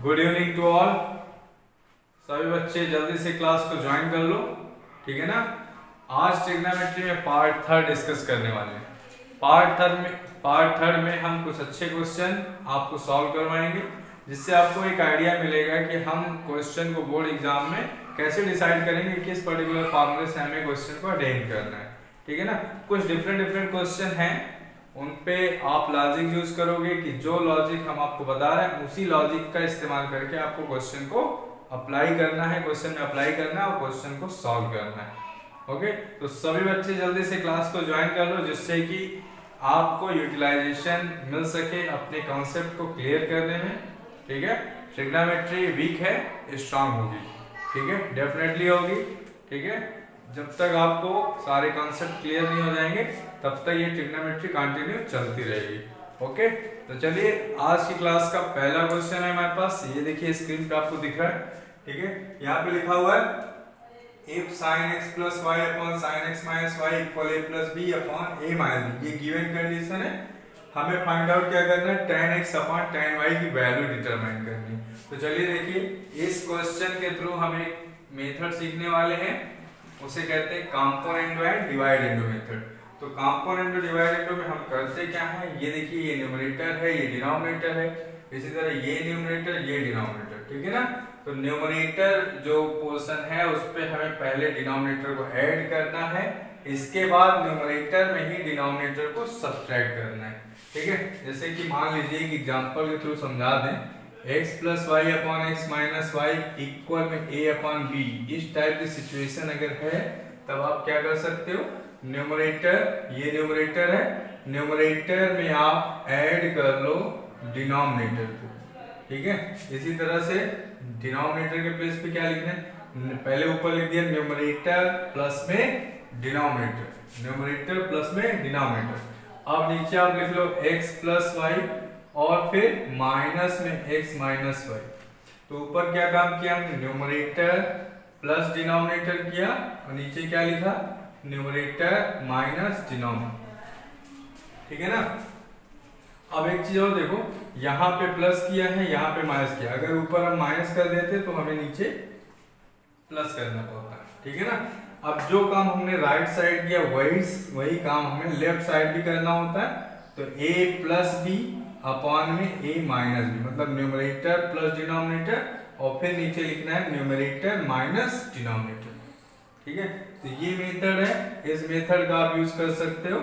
Good evening to all. सभी बच्चे जल्दी से क्लास को ज्वाइन कर लो, ठीक है ना। आज ट्रिग्नोमेट्री में पार्ट थर्ड डिस्कस करने वाले हैं। पार्ट थर्ड में हम कुछ अच्छे क्वेश्चन आपको सॉल्व करवाएंगे, जिससे आपको एक आइडिया मिलेगा कि हम क्वेश्चन को बोर्ड एग्जाम में कैसे डिसाइड करेंगे किस पर्टिकुलर फॉर्मूले से हमें क्वेश्चन को अटेंड करना है, ठीक है ना। कुछ डिफरेंट क्वेश्चन हैं, उन पे आप लॉजिक यूज करोगे कि जो लॉजिक हम आपको बता रहे हैं उसी लॉजिक का इस्तेमाल करके आपको क्वेश्चन को अप्लाई करना है, क्वेश्चन में अप्लाई करना है और क्वेश्चन को सॉल्व करना है। ओके, तो सभी बच्चे जल्दी से क्लास को ज्वाइन कर लो, जिससे कि आपको यूटिलाइजेशन मिल सके अपने कॉन्सेप्ट को क्लियर करने में, ठीक है। ट्रिग्नोमेट्री वीक है, स्ट्रांग होगी, ठीक है, डेफिनेटली होगी, ठीक है। जब तक आपको सारे कॉन्सेप्ट क्लियर नहीं हो जाएंगे तब तक ये ट्रिग्नोमेट्री कंटिन्यू चलती रहेगी। ओके, तो चलिए आज की क्लास का पहला क्वेश्चन है हमारे पास। ये देखिए स्क्रीन पे आपको दिख रहा है, ठीक है। यहाँ पे लिखा हुआ है if sin x plus y upon sin x minus y equal a plus b upon a minus b। ये गिवन कंडीशन है, हमें फाइंड आउट क्या करना है, tan x upon tan y की वैल्यू डिटरमाइन करनी है। तो चलिए देखिए इस क्वेश्चन के थ्रू हम एक मेथड सीखने वाले हैं, उसे कहते हैं component and divide into method. तो कंपोनेंट और डिवाइड इनटू में हम करते क्या है, ये देखिए ये न्यूमरेटर है, ये डिनोमिनेटर है, इसी तरह ये न्यूमरेटर ये डिनोमिनेटर, ठीक है ना। तो न्यूमरेटर जो पोर्शन है उस पे हमें पहले डिनोमिनेटर को ऐड करना है, इसके बाद न्यूमरेटर में ही डिनोमिनेटर को सब्ट्रैक्ट करना है, ठीक है। जैसे कि मान लीजिए कि एग्जांपल के थ्रू समझा दें, x plus Y upon X minus Y equal में a अपॉन b, इस टाइप की सिचुएशन अगर है तब आप क्या कर सकते हो, न्यूमरेटर, ये न्यूमरेटर है, न्यूमरेटर में आप ऐड कर लो डिनोमिनेटर को, ठीक है। इसी तरह से डिनोमिनेटर के प्लेस पे क्या लिखना है, पहले ऊपर लिख दिया न्यूमरेटर प्लस में डिनोमिनेटर, न्यूमरेटर प्लस में डिनोमिनेटर। अब नीचे आप लिख लो x प्लस वाई और फिर माइनस में x माइनस वाई। तो ऊपर क्या काम किया हमने, न्यूमरेटर प्लस डिनोमिनेटर किया और नीचे क्या लिखा, न्यूमरेटर माइनस डिनोमिनेटर, ठीक है ना। अब एक चीज और देखो, यहाँ पे प्लस किया है, यहाँ पे माइनस किया, अगर ऊपर हम माइनस कर देते तो हमें नीचे प्लस करना पड़ता है, ठीक है ना। अब जो काम हमने राइट साइड किया वही काम हमें लेफ्ट साइड भी करना होता है। तो a प्लस बी अपॉन में a माइनस बी, मतलब न्यूमरेटर प्लस डिनोमिनेटर और फिर नीचे लिखना है न्यूमरेटर माइनस डिनोमिनेटर, ठीक है। तो ये मेथड है, इस मेथड का आप यूज कर सकते हो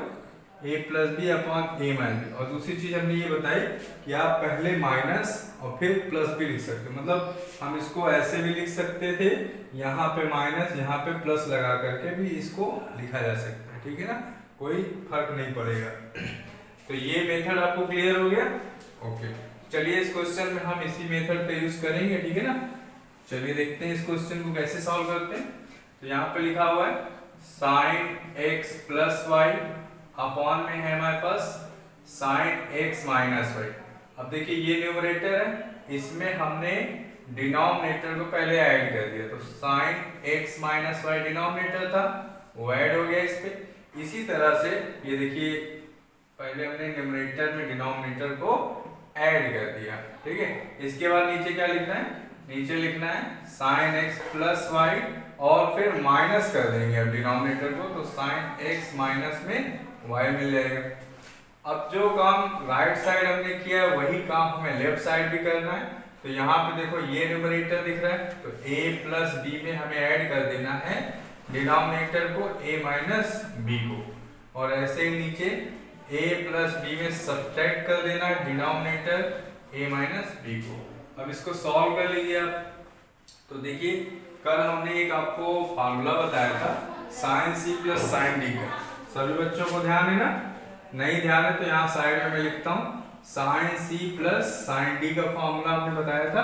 a plus B upon a minus B. और दूसरी चीज हमने ये बताई कि आप पहले माइनस और फिर प्लस भी लिख सकते हो, मतलब हम इसको ऐसे भी लिख सकते थे, यहाँ पे माइनस यहाँ पे प्लस लगा करके भी इसको लिखा जा सकता है, ठीक है ना, कोई फर्क नहीं पड़ेगा। तो ये मेथड आपको क्लियर हो गया। ओके, चलिए इस क्वेश्चन में हम इसी मेथड का यूज करेंगे, ठीक है ना। चलिए देखते हैं इस क्वेश्चन को कैसे सॉल्व करते हैं। तो यहाँ पे लिखा हुआ है sin x plus Y upon में है हमारे पास sin x माइनस वाई। अब देखिए ये न्यूमरेटर है, इसमें हमने डिनोमिनेटर को पहले ऐड कर दिया, तो sin x minus Y denominator था वो ऐड हो गया इस पे। इसी तरह से ये देखिए पहले हमने न्यूमरेटर में डिनोमिनेटर को ऐड कर दिया, ठीक है। इसके बाद नीचे क्या लिखना है, नीचे लिखना है sin x प्लस वाई और फिर माइनस कर देंगे अब डिनोमिनेटर को, तो sin x माइनस में y मिल जाएगा। अब जो काम राइट साइड हमने किया है वही काम हमें लेफ्ट साइड भी करना है। तो यहाँ पे देखो ये न्यूमरेटर दिख रहा है, तो a प्लस b में हमें ऐड कर देना है डिनोमिनेटर को a माइनस b को, और ऐसे ही नीचे a प्लस b में सब्ट्रैक्ट कर देना है डिनोमिनेटर a माइनस b को। अब इसको सॉल्व कर लीजिए आप। तो देखिए कल हमने एक आपको फार्मूला बताया था sin c plus sin d का, सभी बच्चों को ध्यान है ना, नहीं ध्यान है तो यहाँ साइड में मैं लिखता हूँ sin c plus sin d का फार्मूला हमने बताया था।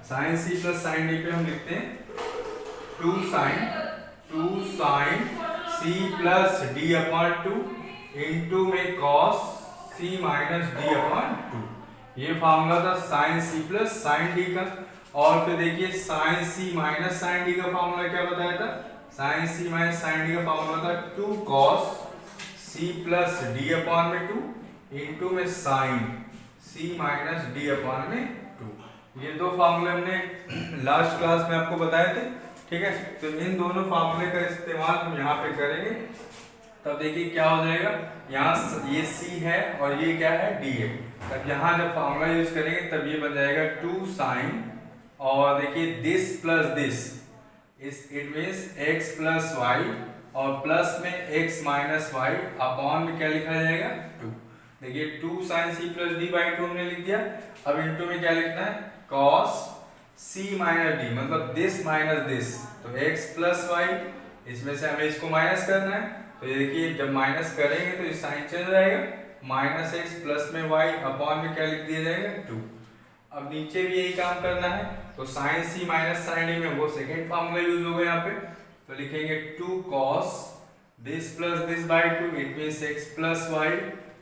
sin c plus sin d पे हम लिखते हैं 2 sin c plus d upon 2 into में cos c minus d upon 2। ये फार्मूला था sin c plus sin d का। और फिर देखिए sin c minus sin d का फार्मूला क्या बताया था, sin c minus sin d का फार्मूला था 2 cos c plus d upon में 2 इंटू में sin c minus d upon में 2। ये दो फार्मूले हमने लास्ट क्लास में आपको बताए थे, ठीक है। तो इन दोनों फार्मूले का इस्तेमाल हम यहाँ पे करेंगे, तब देखिए क्या हो जाएगा। यहाँ ये C है और ये क्या है D है। तब यहाँ जब फार्मूला यूज करेंगे तब ये बन जाएगा 2 साइन, और देखिए this plus this it means x plus Y, और प्लस में x माइनस वाई, अपॉन में क्या लिखा जाएगा 2। देखिए 2 sine C plus D by 2 हमने लिख दिया। अब इनटू में क्या लिखना है cos C माइनस D, मतलब दिस माइनस दिस, तो x प्लस वाई, इसमें से हमें इसको माइनस करना है। तो ये देखिए जब माइनस करेंगे तो ये साइन चल जाएगा, माइनस एक्स प्लस में वाई, अपॉन में क्या लिख दिया जाएगा 2। अब नीचे भी यही काम करना है, तो साइन सी माइनस साइन डी में वो सेकेंड फार्मूला यूज होगा यहाँ पे। तो लिखेंगे 2 cos this plus this by 2, it means x plus y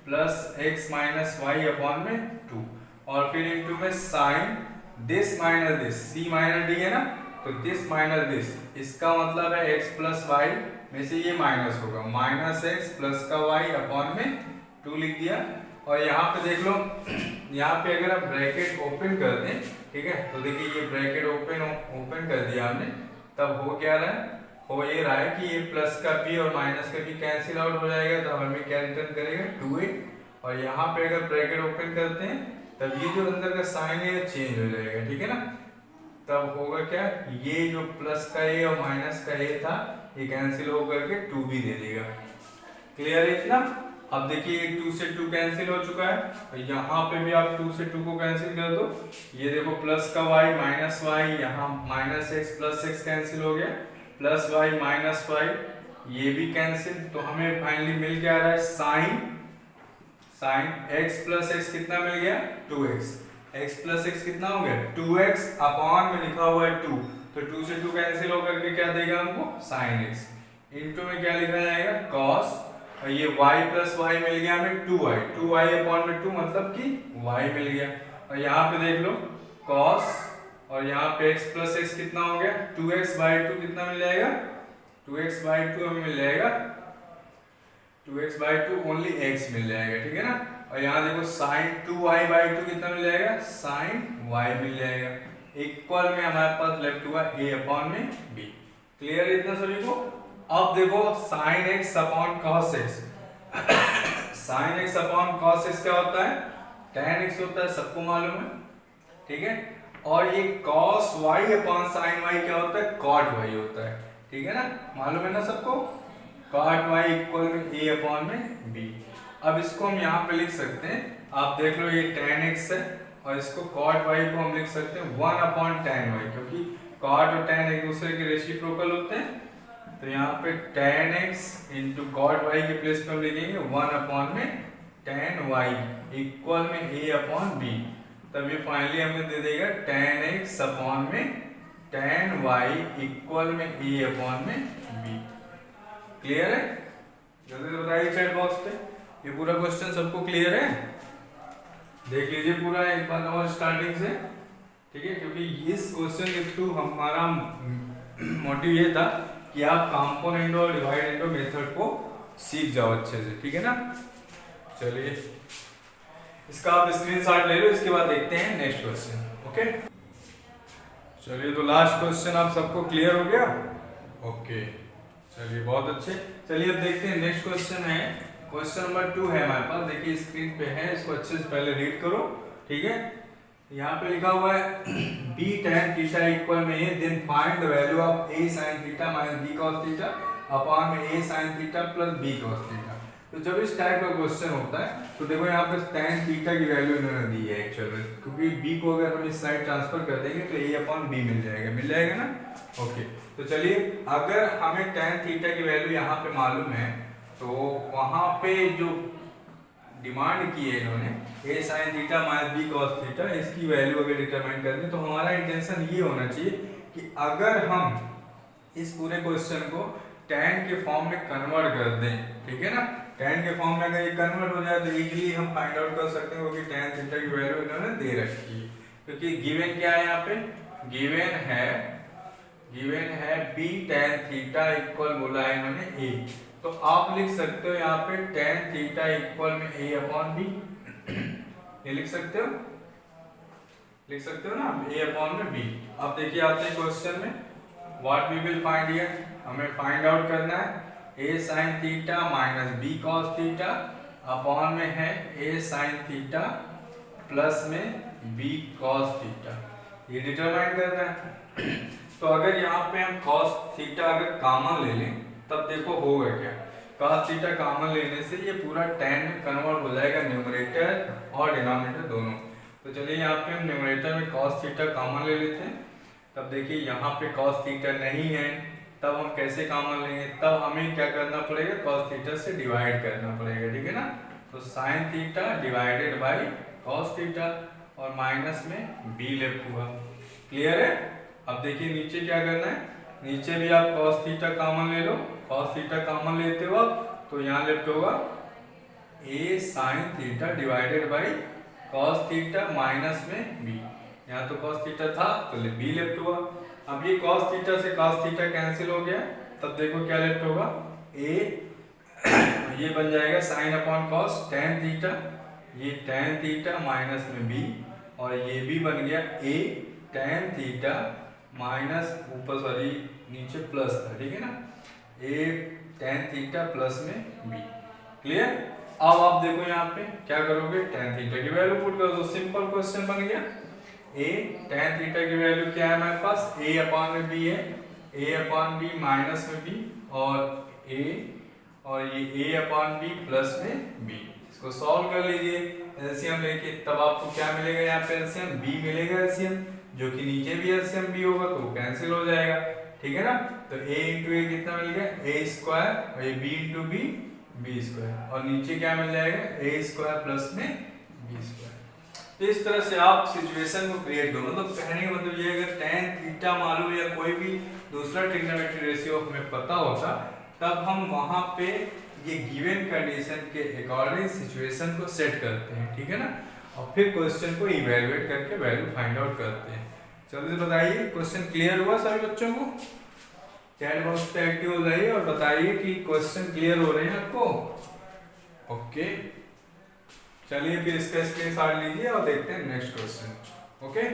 plus x minus Y upon में 2, और फिर इनटू में sine this minus this, c minus d है ना, तो दिस माइनस दिस, इसका मतलब है x प्लस वाई में से ये माइनस होगा, माइनस एक्स प्लस का वाई अपॉन में 2 लिख दिया। और यहाँ पे देख लो, यहाँ पे अगर आप ब्रैकेट ओपन कर दें, ठीक है, तो देखिए ये ब्रैकेट ओपन कर दिया हमने, तब हो क्या रहा है, हो ये रहा है कि ये प्लस का भी और माइनस का भी कैंसिल आउट हो जाएगा, तो हमें क्या रिटर्न करेगा 2a। और यहाँ पे अगर ब्रैकेट ओपन करते हैं तब ये जो अंदर का साइन है ये चेंज हो जाएगा, ठीक है ना। तब होगा क्या, ये जो प्लस का a और माइनस का a था ये कैंसिल हो करके 2 भी दे देगा। क्लियर है इतना। अब देखिए 2 से 2 कैंसिल हो चुका है, तो यहाँ पे भी आप 2 से 2 को कैंसिल कर दो। ये देखो प्लस का y माइनस वाई, यहाँ minus x plus x cancel हो गया, प्लस वाई माइनस वाई, ये भी कैंसिल। तो हमें फाइनली मिल क्या रहा है, साइन x प्लस एक्स कितना मिल गया 2x, x प्लस एक्स कितना हो गया 2x, अपॉन में लिखा हुआ है 2, तो 2 से 2 कैंसिल होकर के क्या देगा हमको sin x, इनटू में क्या लिखा जाएगा cos, और ये y प्लस वाई मिल गया हमें 2y अपॉन में 2, मतलब कि y मिल गया। और यहाँ पे देख लो cos, और यहाँ पे x प्लस एक्स कितना हो गया 2x बाई 2, कितना मिल जाएगा 2x बाई 2 हमें मिल जाएगा 2x बाई 2 ओनली x मिल जाएगा, ठीक है ना। और यहाँ देखो साइन 2y बाई 2 कितना मिल जाएगा साइन y मिल जाएगा, इक्वल में हमारे पास लेफ्ट हुआ a अपॉन में b। क्लियर है इतना सभी को। अब देखो sine x upon cos x, sine x upon cos x क्या होता है tan x होता है, सबको मालूम है, ठीक है। और ये cos y upon sine y क्या होता है cot y होता है, ठीक है ना, मालूम है ना सबको। cot y इक्वल में a अपॉन में b। अब इसको हम यहाँ पे लिख सकते हैं, आप देख लो ये tan x है, और इसको cot y को हम लिख सकते हैं 1 अपॉन tan y, क्योंकि cot और tan एक दूसरे के रेसिप्रोकल होते हैं। तो यहाँ पे tan x into cot y के प्लेस पे हम लिखेंगे 1 अपॉन में tan y इक्वल में a अपॉन b। तब ये फाइनली हमें दे देगा tan x अपॉन में tan y इक्वल में a अपॉन में b। क्लियर है, जल्दी से बताइए चैट बॉक्स पे, ये पूरा क्वेश्चन सबको क्लियर है। देख लीजिए पूरा एक बार और स्टार्टिंग से, ठीक है, क्योंकि इस क्वेश्चन के थ्रू हमारा मोटिव ये था कि आप कंपोनेंट और डिवाइड एंड मेथड को सीख जाओ अच्छे से, ठीक है ना। चलिए इसका आप स्क्रीनशॉट ले लो, इसके बाद देखते हैं नेक्स्ट क्वेश्चन। ओके चलिए, तो लास्ट क्वेश्चन आप सबको क्लियर हो गया। ओके चलिए बहुत अच्छे। चलिए अब देखते हैं नेक्स्ट क्वेश्चन है, क्वेश्चन नंबर 2 है हमारे पास, देखिए स्क्रीन पे है, इसको अच्छे से पहले रीड करो, ठीक है। यहाँ पे लिखा हुआ है b tan थीटा इक्वल में a, then find the value of a sin theta minus b cos theta upon में a sin theta plus b cos theta. तो जब इस टाइप का क्वेश्चन होता है तो देखो यहाँ पे tan थीटा की वैल्यू इन्होंने दी है एक्चुअल में, क्योंकि b को अगर हम इस साइड ट्रांसफर कर देंगे तो a अपॉन b मिल जाएगा ना। ओके तो चलिए, अगर हमें tan थीटा की वैल्यू यहाँ पे मालूम है, तो वहां पे जो डिमांड की है इन्होंने a sin theta minus b cos theta, इसकी वैल्यू अगर डिटरमाइन करनी, तो हमारा इंटेंशन ये होना चाहिए कि अगर हम इस पूरे क्वेश्चन को tan के फॉर्म में कन्वर्ट कर दें, ठीक है ना, tan के फॉर्म में अगर ये कन्वर्ट हो जाए तो इजीली हम फाइंड आउट कर सकते हैं, क्योंकि tan थीटा की वैल्यू इन्होंने दे रखी है। क्योंकि गिवन क्या है, यहाँ पे गिवन है b tan थीटा इक्वल बोला है इन्होंने a, तो आप लिख सकते हो यहाँ पे tan थीटा इक्वल में a अपॉन b, ये लिख सकते हो। लिख सकते हो ना a अपॉन में b। अब देखिए आते हैं क्वेश्चन में, what we will find here, हमें फाइंड आउट करना है a sin theta minus b cos theta upon में है a sin थीटा प्लस में b cos थीटा, ये डिटरमाइन करना है। तो अगर यहाँ पे हम cos थीटा अगर कॉमन ले लें तब देखो होगा क्या, cos थीटा कॉमन लेने से ये पूरा tan में कन्वर्ट हो जाएगा न्यूमरेटर और डिनोमिनेटर दोनों। तो चलिए यहाँ पे हम न्यूमरेटर में cos थीटा कॉमन ले लेते हैं। तब देखिए यहाँ पे cos थीटा नहीं है, तब हम कैसे कॉमन लेंगे, तब हमें क्या करना पड़ेगा, cos थीटा से डिवाइड करना पड़ेगा, ठीक है ना। तो sin theta divided by cos theta और माइनस में b लेफ्ट हुआ, क्लियर है। अब देखिए नीचे क्या करना है, नीचे भी आप cos थीटा कॉमन ले लो, cos थीटा कॉमन लेते हो आप तो यहाँ लेफ्ट होगा a sin theta divided by cos theta minus में b, यहाँ तो cos थीटा था तो b लेफ्ट हुआ। अब ये cos थीटा से cos थीटा कैंसिल हो गया, तब देखो क्या लेफ्ट होगा a ये बन जाएगा sin upon cos tan theta, ये tan थीटा माइनस में b और ये भी बन गया a tan थीटा माइनस ऊपर सॉरी नीचे प्लस था, ठीक है ना, a tan थीटा प्लस में b, क्लियर। अब आप देखो यहाँ पे क्या करोगे, tan थीटा की वैल्यू पुट कर दो, सिंपल क्वेश्चन बन गया। a tan थीटा की वैल्यू क्या है हमारे पास, a अपॉन में b है, a अपॉन b माइनस में b और ये a अपॉन b प्लस में b, इसको सॉल्व कर लीजिए एलसीएम लेके, तब आपको क्या मिलेगा, यहाँ पे एलसीएम b मिलेगा, एलसीएम जो कि नीचे भी एलसीएम b होगा तो कैंसिल हो जाएगा, ठीक है ना। तो a इंटू ए कितना मिल गया, a स्क्वायर और ये b into b b square और नीचे क्या मिल जाएगा a स्क्वायर प्लस में b स्क्वायर। तो इस तरह से आप सिचुएशन को क्रिएट करो, मतलब कहने का मतलब ये अगर tan थीटा मालूम या कोई भी दूसरा ट्रिग्नोमेट्री रेशियो हमें पता होता तब हम वहां पे ये गिवन कंडीशन के अकॉर्डिंग सिचुएशन को सेट करते हैं, ठीक है ना, और फिर क्वेश्चन को इवैल्यूएट करके वैल्यू फाइंड आउट करते हैं। जल्दी से बताइए क्वेश्चन क्लियर हुआ सभी बच्चों को, चैट बॉक्स पे एक्टिव हो जाइए और बताइए कि क्वेश्चन क्लियर हो रहे हैं आपको। ओके चलिए फिर इसका स्क्रीनशॉट लीजिए और देखते हैं next question. Okay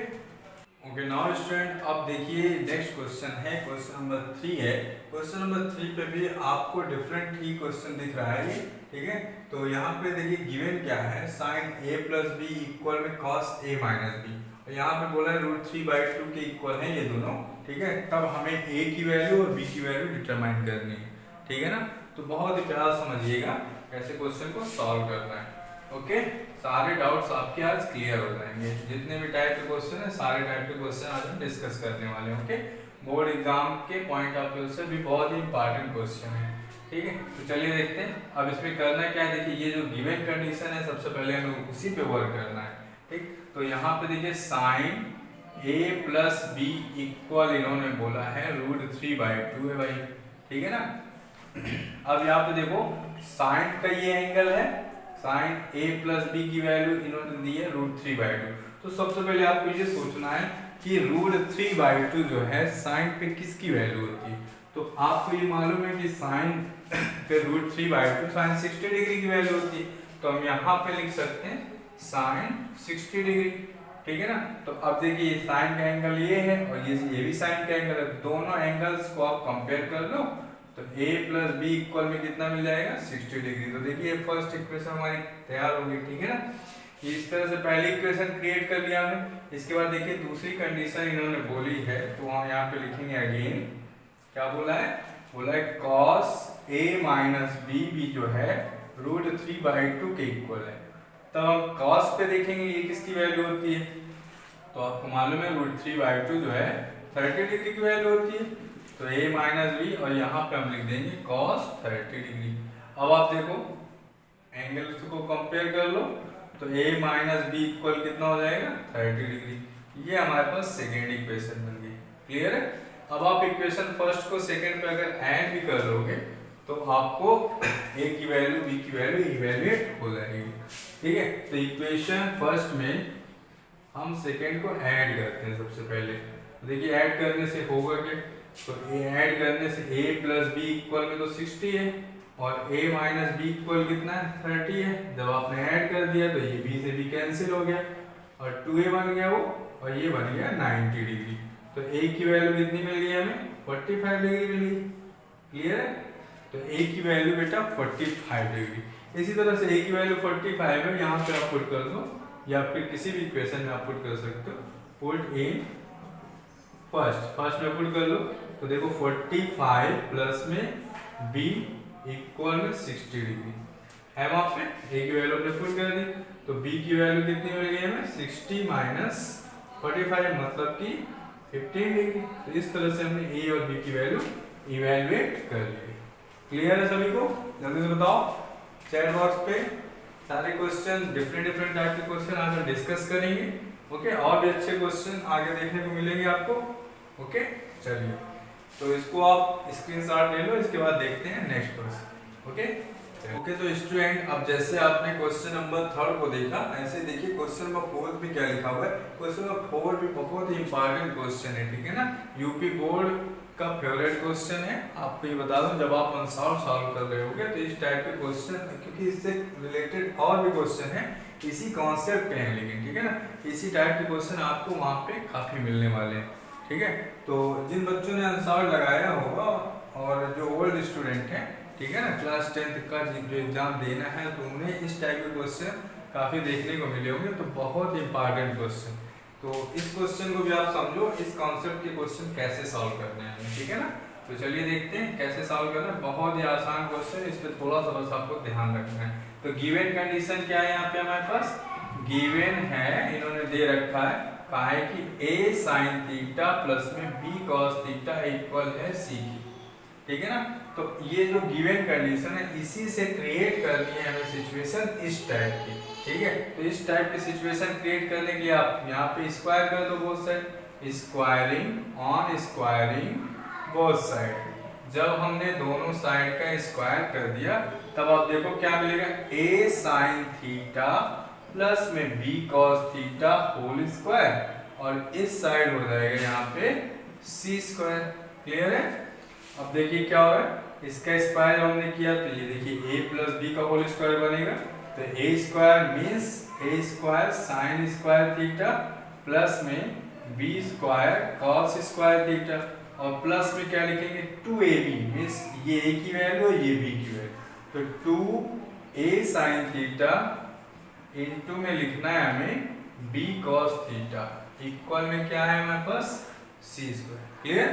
okay now student अब देखिए नेक्स्ट क्वेश्चन है, क्वेश्चन नंबर 3 है। क्वेश्चन नंबर 3 पे भी आपको डिफरेंट ही क्वेश्चन दिख रहा है ये, ठीक है। तो यहाँ पे देखिए गिवन क्या है, sin a plus b equal में cos a माइनस बी, और यहाँ पे बोला है √3/2 के इक्वल है ये दोनों, ठीक है। तब हमें a की वैल्यू और b की वैल्यू डिटरमाइन करनी है, ठीक है ना। तो बहुत ही प्यार समझिएगा कैसे क्वेश्चन को सॉल्व करना है। ओके सारे डाउट्स आपके आज क्लियर हो जाएंगे, जितने भी टाइप के क्वेश्चन है सारे टाइप के क्वेश्चन आज हम डिस्कस करने वाले हैं। ओके बोर्ड एग्जाम के पॉइंट ऑफ व्यू से भी बहुत ही इंपॉर्टेंट क्वेश्चन है, ठीक है। तो चलिए देखते हैं अब इसमें करना क्या है। देखिए ये जो गिवन कंडीशन है सबसे पहले हमें उसी पे वर्क करना है, ठीक। तो यहाँ पे देखिए sine a plus b equal इन्होंने बोला है √3/2 है भाई, ठीक है ना। अब यहाँ पे देखो साइन का ये एंगल है, साइन a प्लस बी की वैल्यू इन्होंने दी है √3/2। तो सबसे पहले आपको ये सोचना है कि √3/2 जो है साइन पे किसकी वैल्यू होती है। तो आपको ये मालूम है कि साइन पे √3/2 साइन 60 डिग्री की वैल्यू होती है, तो हम यहाँ पे लिख सकते हैं साइन 60 डिग्री, ठीक है ना। तो अब देखिए साइन का एंगल ये है और ये भी साइन का एंगल है, दोनों एंगल्स को आप कंपेयर कर लो तो a प्लस बी इक्वल में कितना मिल जाएगा 60 डिग्री। तो देखिए फर्स्ट इक्वेशन हमारी तैयार हो गई, ठीक है ना। इस तरह से पहली इक्वेशन क्रिएट कर लिया हमने। इसके बाद देखिए दूसरी कंडीशन इन्होंने बोली है तो हम यहाँ पे लिखेंगे अगेन, क्या बोला है, बोला है cos a माइनस बी भी जो है √3/2 के इक्वल है। तब हम cos पे देखेंगे ये किसकी वैल्यू होती है, तो आपको मालूम है √3/2 जो है 30 डिग्री की वैल्यू होती है। तो a माइनस बी और यहाँ पे हम लिख देंगे cos 30 डिग्री। अब आप देखो एंगल्स को कंपेयर कर लो तो a माइनस बी इक्वल कितना हो जाएगा 30 डिग्री। ये हमारे पास सेकेंड इक्वेशन बन गई, क्लियर है। अब आप इक्वेशन फर्स्ट को सेकेंड पे अगर ऐड भी कर लोगे तो आपको a की वैल्यू b की वैल्यू इवैल्यूएट हो जाएगी, ठीक है। तो इक्वेशन फर्स्ट में हम सेकेंड को ऐड करते हैं सबसे पहले। देखिए ऐड करने से होगा क्या, तो ऐड करने से a प्लस बी इक्वल में तो 60 है और a माइनस बी इक्वल कितना है 30 है। जब आपने ऐड कर दिया तो ये b से b कैंसिल हो गया, और 2a बन गया वो, और ये बन गया 90 डिग्री। तो a की वैल्यू कितनी मिल गई हमें? 45 डिग्री मिल गई। क्लियर है? तो a की वैल्यू बेटा 45 डिग्री। इसी तरह से a की वैल्यू 45 है, यहाँ पे आप पुट कर दो या फिर किसी भी इक्वेशन में आप पुट कर सकते हो। पुट इन फर्स्ट में पुट कर लो, तो देखो 45 प्लस में b इक्वल में 60 डिग्री है। वहां पे a की वैल्यू हमने पुट कर दी, तो b की वैल्यू कितनी मिल गई हमें? 60 माइनस 45 मतलब कि 15 डिग्री। तो इस तरह से हमने a और b की वैल्यू इवैल्यूएट कर ली। क्लियर है सभी को? जल्दी से बताओ चैट बॉक्स पे। सारे क्वेश्चन डिफरेंट टाइप के क्वेश्चन आज हम डिस्कस करेंगे। ओके, और भी अच्छे क्वेश्चन आगे देखने को मिलेंगे आपको। ओके, चलिए तो इसको आप स्क्रीनशॉट ले लो, इसके बाद देखते हैं नेक्स्ट क्वेश्चन। ओके, तो स्टूडेंट अब जैसे आपने क्वेश्चन नंबर 3 को देखा, ऐसे देखिए क्वेश्चन नंबर 4 में क्या लिखा हुआ है। क्वेश्चन नंबर 4 भी बहुत ही इंपॉर्टेंट क्वेश्चन है, ठीक है ना। यूपी बोर्ड का फेवरेट क्वेश्चन है। आपको ये बता दूं, जब आप आंसर सॉल्व कर रहे होगे तो इस टाइप के क्वेश्चन, क्योंकि इससे रिलेटेड और भी क्वेश्चन है इसी कॉन्सेप्ट पे हैं, लेकिन ठीक है ना, इसी टाइप के क्वेश्चन आपको वहाँ पे काफी मिलने वाले हैं। ठीक है, तो जिन बच्चों ने आंसर लगाया होगा और जो ओल्ड स्टूडेंट हैं, ठीक है ना, क्लास 10th का जो एग्जाम देना है, तो उन्हें इस टाइप के क्वेश्चन काफी देखने को मिले होंगे। तो बहुत इंपॉर्टेंट क्वेश्चन, तो इस क्वेश्चन को भी आप समझो, इस कॉन्सेप्ट के क्वेश्चन कैसे सॉल्व करने हैं, ठीक है ना। तो चलिए देखते हैं कैसे सॉल्व करना है। बहुत ही आसान क्वेश्चन, इस पे थोड़ा सा बस आपको ध्यान रखना है। तो गिवन कंडीशन क्या है यहाँ पे हमारे पास? गिवन है, इन्होंने दे रखा है, कहा है कि a sin थीटा प्लस में b cos थीटा इक्वल है c की, ठीक है ना। तो ये जो गिवन कंडीशन है, इसी से क्रिएट करनी है हमें सिचुएशन इस टाइप की, ठीक है। तो इस टाइप की सिचुएशन क्रिएट करने के लिए आप यहाँ पे स्क्वायर कर दो both side, squaring on squaring both side. जब हमने दोनों साइड का स्क्वायर कर दिया, तब आप देखो क्या मिलेगा? a sin थीटा प्लस में b cos theta whole square, और इस साइड हो जाएगा यहाँ पे c स्क्वायर। क्लियर है? अब देखिए क्या हो रहा है, इसका स्क्वायर हमने किया तो ये देखिए a प्लस b का होल स्क्वायर बनेगा। तो a square means a square sine square theta plus में b square cos square theta, और प्लस में क्या लिखेंगे? 2ab मीन्स ये a की वैल्यू और ये b की वैल्यू। तो 2a साइन थीटा इनटू में लिखना है हमें b cos थीटा इक्वल में क्या है हमारे पास? c square. क्लियर?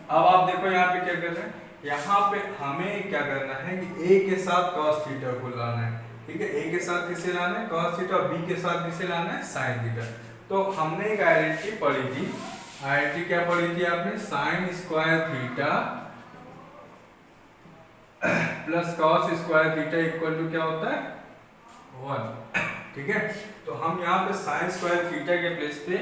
अब आप देखो यहाँ पे क्या कर रहे हैं, यहाँ पे हमें क्या करना है कि a के साथ cos थीटा को लाना है, ठीक है। a के साथ किसे लाना है? cos थीटा, और b के साथ किसे लाना है? sin theta. तो हमने एक आइडेंटिटी पढ़ी थी, आइडेंटिटी क्या पढ़ी थी आपने? sin square theta plus cos square theta equal to क्या होता है? 1, ठीक है। तो हम यहाँ पे साइन स्क्वायर थीटा के प्लेस पे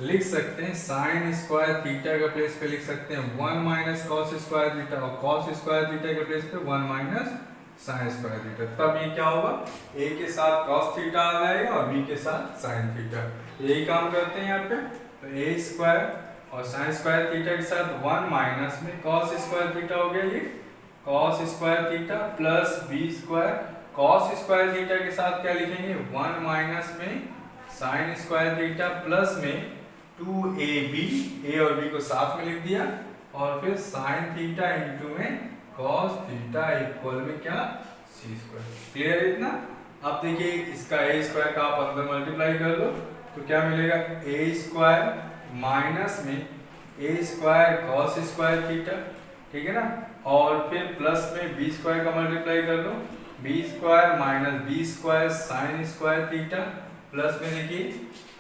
लिख सकते हैं, साइन स्क्वायर थीटा के प्लेस पे लिख सकते हैं 1 माइनस कॉस स्क्वायर थीटा, और कॉस स्क्वायर थीटा के प्लेस पे 1 माइनस साइन स्क्वायर थीटा। तब ये क्या होगा? a के साथ कॉस थीटा आ जाएगा और b के साथ साइन थीटा। यही काम करते हैं यहाँ पे। तो a स्क्वायर और साइन स्क्वायर थीटा के साथ 1 माइनस में कॉस स्क्वायर थीटा हो गया, ये cos square theta plus b square, cos square theta के साथ क्या लिखेंगे? 1 माइनस में साइन स्क्वायर थीटा प्लस में 2ab, a और b को साथ में लिख दिया, और फिर साइन थीटा इंटू में कॉस थीटा इक्वल में क्या? c square. क्लियर है इतना? अब देखिए इसका a स्क्वायर का आप अंदर मल्टीप्लाई कर लो, तो क्या मिलेगा? a स्क्वायर माइनस में a square cos square theta, ठीक है ना, और फिर प्लस में b स्क्वायर का मल्टीप्लाई कर लो, b square minus b square sine square theta plus में देखिए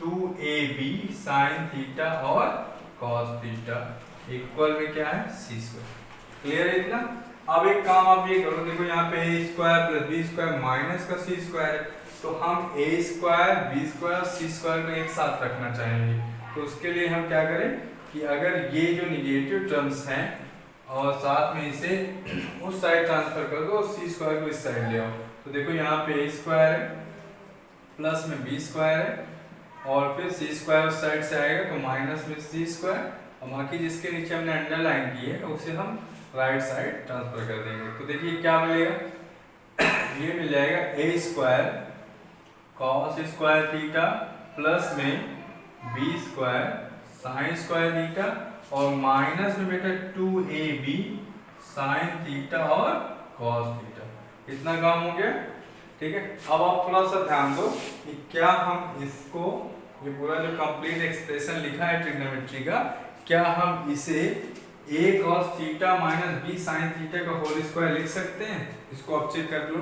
2ab साइन थीटा और cos थीटा इक्वल में क्या है? c square. क्लियर है इतना? अब एक काम आप ये करो, देखो यहाँ पे a square plus b square minus का c स्क्वायर है, तो हम a square b square c square को एक साथ रखना चाहेंगे। तो उसके लिए हम क्या करें कि अगर ये जो निगेटिव टर्म्स हैं और साथ में इसे उस साइड ट्रांसफर कर दो, c स्क्वायर को इस साइड ले आओ, तो देखो यहाँ पे a स्क्वायर है प्लस में b स्क्वायर है, और फिर c स्क्वायर उस साइड से आएगा तो माइनस में c स्क्वायर, और बाकी जिसके नीचे हमने अंडरलाइन की है उसे हम राइट साइड ट्रांसफर कर देंगे। तो देखिए क्या मिलेगा? ये मिल जाएगा a square cos square theta plus में B square sine square theta और माइनस में बेटा 2ab साइन थीटा और कॉस थीटा। इतना काम हो गया, ठीक है। अब आप थोड़ा सा ध्यान दो कि क्या हम इसको, ये पूरा जो कंप्लीट एक्सप्रेशन लिखा है ट्रिग्नोमेट्री का, क्या हम इसे a cos theta minus b sine theta का होल स्क्वायर लिख सकते हैं? इसको आप चेक कर लो।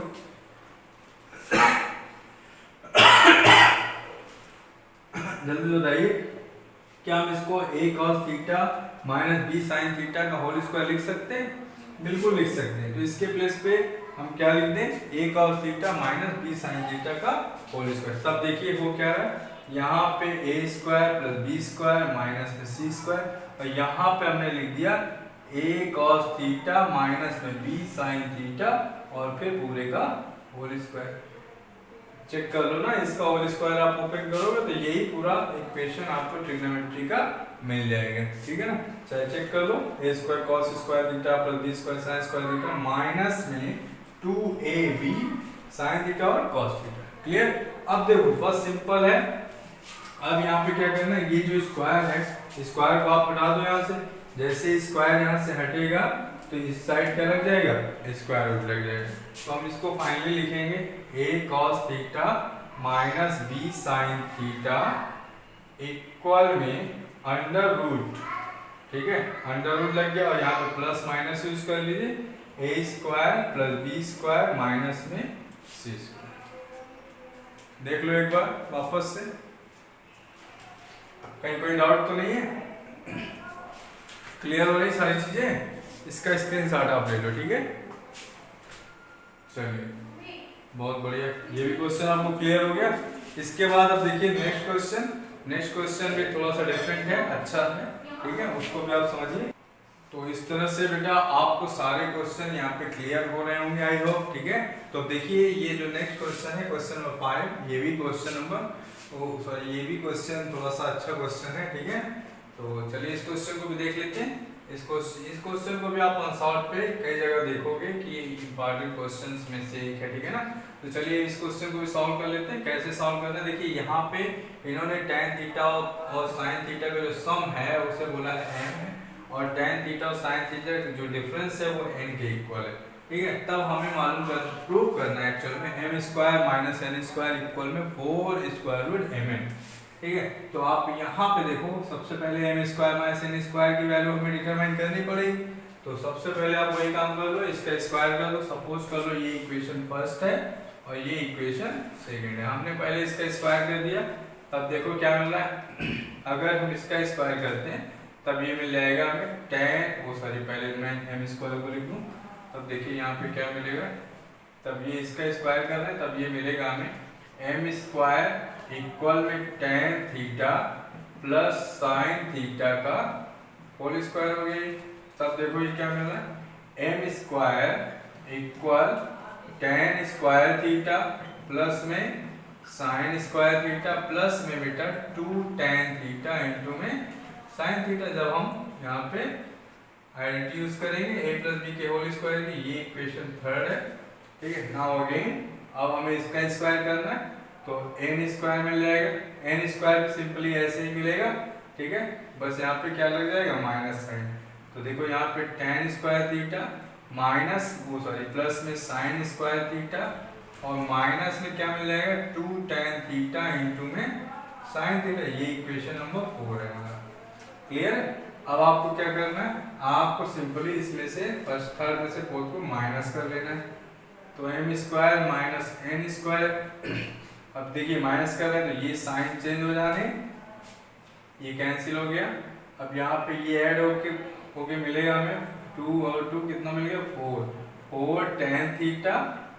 जल्दी बताइए, क्या हम इसको a cos theta minus b sine theta का होल स्क्वायर लिख सकते हैं? बिल्कुल लिख सकते हैं। तो इसके प्लेस पे हम क्या लिख दें? a cos theta minus b sine theta का होल स्क्वायर। तब देखिए वो क्या है, यहाँ पे a square plus b square minus में c स्क्वायर, और यहाँ पे हमने लिख दिया a cos थीटा माइनस में b साइन थीटा और फिर पूरे का होल स्क्वायर। चेक कर लो ना, इसका होल स्क्वायर आप ओपन करोगे तो यही पूरा इक्वेशन आपको ट्रिग्नोमेट्री का मिल जाएगा, ठीक है ना। चाहे चेक कर लो, a square cos square theta plus b square sine square theta minus में 2ab साइन थीटा और cos थीटा। क्लियर? अब देखो बस सिंपल है। अब यहाँ पे क्या करना है, ये जो स्क्वायर है, स्क्वायर को आप हटा दो यहाँ से। जैसे स्क्वायर यहाँ से हटेगा तो इस साइड क्या लग जाएगा? स्क्वायर रूट लग जाएगा। तो हम इसको फाइनली लिखेंगे a cos theta minus b sine theta equal में अंडर रूट, ठीक है, अंडर रूट लग गया और यहाँ पे प्लस माइनस यूज कर लीजिए, a square plus b square minus में c स्क्वायर। देख लो एक बार वापस से, कहीं कोई डाउट तो नहीं है? क्लियर हो रही सारी चीजें? इसका स्क्रीनशॉट आप ले लो, ठीक है। चलिए बहुत बढ़िया, ये भी क्वेश्चन आपको क्लियर हो गया। इसके बाद अब देखिए नेक्स्ट क्वेश्चन। नेक्स्ट क्वेश्चन भी थोड़ा सा डिफरेंट है, अच्छा है, ठीक है, उसको भी आप समझिए। तो इस तरह से बेटा आपको सारे क्वेश्चन यहाँ पे क्लियर हो रहे होंगे आई होप, ठीक है। तो देखिए ये जो नेक्स्ट क्वेश्चन है, क्वेश्चन नंबर 5, ये भी क्वेश्चन नंबर सॉरी ये भी क्वेश्चन थोड़ा सा अच्छा क्वेश्चन है, ठीक है। तो चलिए इस क्वेश्चन को भी देख लेते हैं। इस क्वेश्चन को भी आप अनसॉल्व पे कई जगह देखोगे कि ये इंपॉर्टेंट क्वेश्चंस में से एक है, ठीक है ना। तो चलिए इस क्वेश्चन को भी सॉल्व कर लेते हैं। कैसे सॉल्व करते हैं, देखिए यहाँ पे इन्होंने tan थीटा और sin थीटा का जो सम है उसे बोला है m है, और tan थीटा और sin थीटा का जो डिफरेंस है वो n के इक्वल है, ठीक है। तब हमें मालूम प्रूव करना है एक्चुअल में m square minus n square equal में 4 स्क्वायर रूट mn, ठीक है। तो आप यहाँ पे देखो, सबसे पहले m square minus n square की वैल्यू हमें डिटरमाइन करनी पड़ेगी। तो सबसे पहले आप वही काम कर लो, इसका स्क्वायर कर लो। सपोज कर लो ये इक्वेशन फर्स्ट है और ये इक्वेशन सेकंड है। हमने पहले इसका स्क्वायर कर दिया, तब देखो क्या मिल रहा है। अगर हम इसका स्क्वायर करते हैं तब ये मिल जाएगा हमें पहले मैं m स्क्वायर को लिख लूँ, तब देखिए यहाँ पे क्या मिलेगा। तब ये इसका स्क्वायर कर रहे हैं, तब ये मिलेगा हमें m स्क्वायर इक्वल में tan theta plus sine theta का होल स्क्वायर हो गई। तब देखो ये क्या मिल रहा है, m square equal tan square theta plus में साइन स्क्वायर थीटा प्लस में बेटा 2 tan थीटा इंटू में साइन थीटा। जब हम यहाँ पे आइडेंटिटी यूज करेंगे a प्लस b के होल स्क्वायर की, ये इक्वेशन थर्ड है, ठीक है। नाउ अगेन अब हमें इसका स्क्वायर करना है, तो n स्क्वायर मिल जाएगा। n स्क्वायर सिंपली ऐसे ही मिलेगा, ठीक है। बस यहाँ पे क्या लग जाएगा, माइनस साइन। तो देखो यहाँ पे tan square theta minus plus में साइन स्क्वायर थीटा और माइनस में क्या मिल जाएगा 2 tan थीटा इंटू में साइन थीटा। ये इक्वेशन नंबर 4 है हमारा। क्लियर है? अब आपको क्या करना है, आपको सिंपली इसमें से फर्स्ट थर्ड में से फोर्थ को माइनस कर लेना है। तो m square minus n square, अब देखिए माइनस कर रहे हैं तो ये साइन चेंज हो जाने, ये कैंसिल हो गया। अब यहाँ पे ये ऐड होके मिलेगा हमें 2 और 2 कितना मिल गया, 4 tan थीटा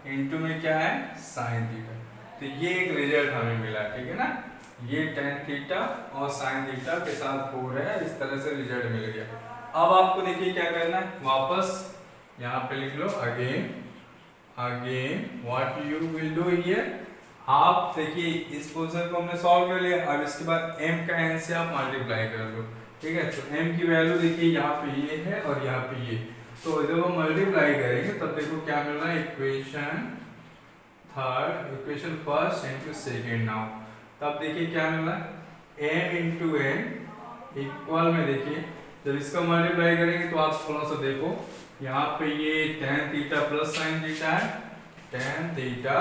इंटू में क्या है, साइन थीटा। तो ये एक रिजल्ट हमें मिला, ठीक है ना। ये tan थीटा और साइन थीटा के साथ 4 है, इस तरह से रिजल्ट मिल गया। अब आपको देखिए क्या करना है, वापस यहाँ पे लिख लो again what you will do here. आप देखिए इस पोजीशन को हमने सॉल्व कर लिया। अब इसके बाद m का n से आप मल्टीप्लाई कर लो, ठीक है। तो m की वैल्यू देखिए यहाँ पे ये है और यहाँ पे ये, तो जब हम मल्टीप्लाई करेंगे तब देखो क्या मिल रहा है, equation first into second. Now तब देखिए क्या मिल रहा है, m इंटू एन इक्वल में देखिए जब इसका मल्टीप्लाई करेंगे तो आप थोड़ा सा देखो यहाँ पे ये tan theta plus sine theta है, tan थीटा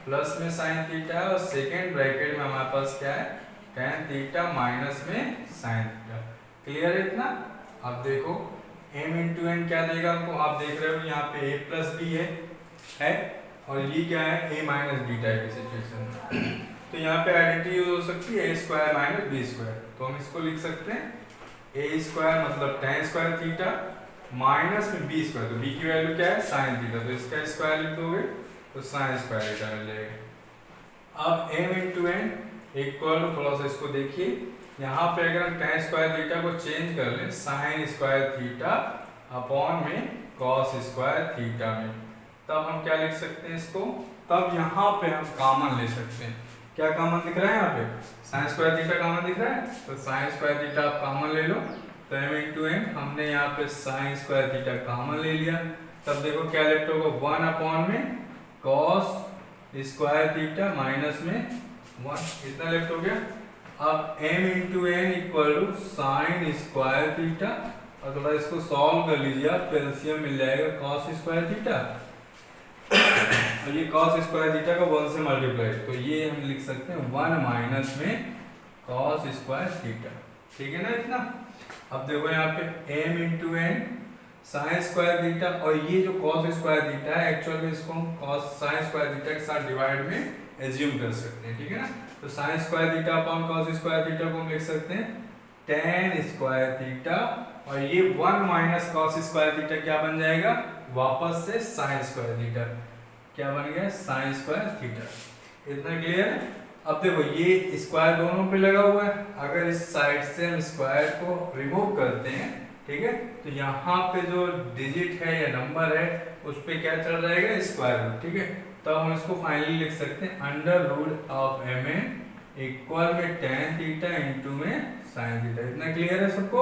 प्लस में साइन थीटा है और सेकेंड ब्रैकेट में हमारे पास क्या है tan थीटा माइनस में साइन थीटा। क्लियर है इतना। अब देखो m इंटू एन क्या देगा हमको, आप देख रहे हो यहाँ पे a प्लस बी है और ये क्या है a माइनस बी टाइप की सिचुएशन में। तो यहाँ पे आइडेंटिटी यूज हो सकती है a square minus b square, तो हम इसको लिख सकते हैं a स्क्वायर मतलब tan स्क्वायर थीटा माइनस में बी स्क्वायर, तो b की वैल्यू क्या है साइन थीटा, तो इसका स्क्वायर लिख दोगे तो साइन स्क्वायर थीटा मिल जाएगा। अब m into n equal to, थोड़ा सा इसको देखिए यहाँ पे अगर हम tan स्क्वायर थीटा को चेंज कर लें साइन स्क्वायर थीटा अपॉन में कॉस स्क्वायर थीटा में, तब हम क्या लिख सकते हैं इसको, तब यहाँ पे हम कॉमन ले सकते हैं। क्या कॉमन दिख रहा है यहाँ पे, साइन स्क्वायर थीटा कॉमन दिख रहा है, तो साइन स्क्वायर थीटा आप कॉमन ले लो, तो m इंटू एन हमने यहाँ पे साइन स्क्वायर थीटा कॉमन ले लिया, तब देखो क्या लेफ्ट होगा 1 अपॉन में कॉस स्क्वायर थीटा माइनस में 1, इतना लेफ्ट हो गया। अब m into n equal to sine square theta, और थोड़ा इसको सॉल्व कर लीजिए आप, एलसीएम मिल जाएगा कॉस स्क्वायर थीटा और ये cos स्क्वायर थीटा का 1 से मल्टीप्लाई, तो ये हम लिख सकते हैं 1 माइनस में cos स्क्वायर थीटा। ठीक है ना इतना। अब देखो यहाँ पे m into n sine square theta, और ये जो cos स्क्वायर थीटा है एक्चुअल में इसको हम cos साइन स्क्वायर थीटा के साथ डिवाइड में एज्यूम कर सकते हैं। ठीक है ना, तो sign square theta upon cos square theta को हम लिख सकते हैं tan स्क्वायर थीटा, और ये 1 माइनस cos स्क्वायर थीटा क्या बन जाएगा वापस से साइन स्क्वायर थीटा, क्या बन गया साइन स्क्वायर थीटा। इतना क्लियर है। अब देखो ये स्क्वायर दोनों पे लगा हुआ है, अगर इस साइड से हम स्क्वायर को रिमूव करते हैं, ठीक है, तो यहाँ पे जो डिजिट है या नंबर है उस पे क्या चल जाएगा स्क्वायर रूट। ठीक है, तो हम इसको फाइनली लिख सकते हैं under root of m n equal में tan थीटा इंटू में साइन थीटा। इतना क्लियर है सबको।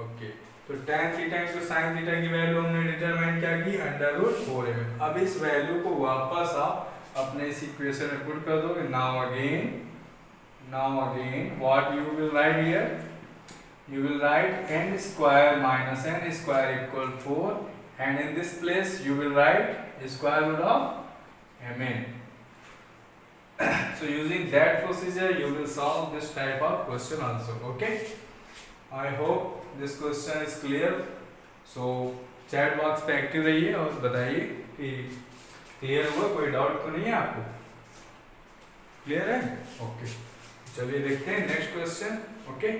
ओके, तो tan theta into sine theta की वैल्यू हमने डिटरमाइन क्या की अंडर रूट 4m। अब इस वैल्यू को वापस आप अपने इस इक्वेशन में पुट कर दोगे। Now again what you will write here, you will write n square minus n square equal 4, and in this place you will write square root of mn. So using that procedure you will solve this type of question also. Okay, I hope this question is clear. So chat box पे active रहिए और बताइए कि clear हुआ, कोई doubt तो नहीं है आपको, क्लियर है। ओके, चलिए देखते हैं नेक्स्ट क्वेश्चन। ओके,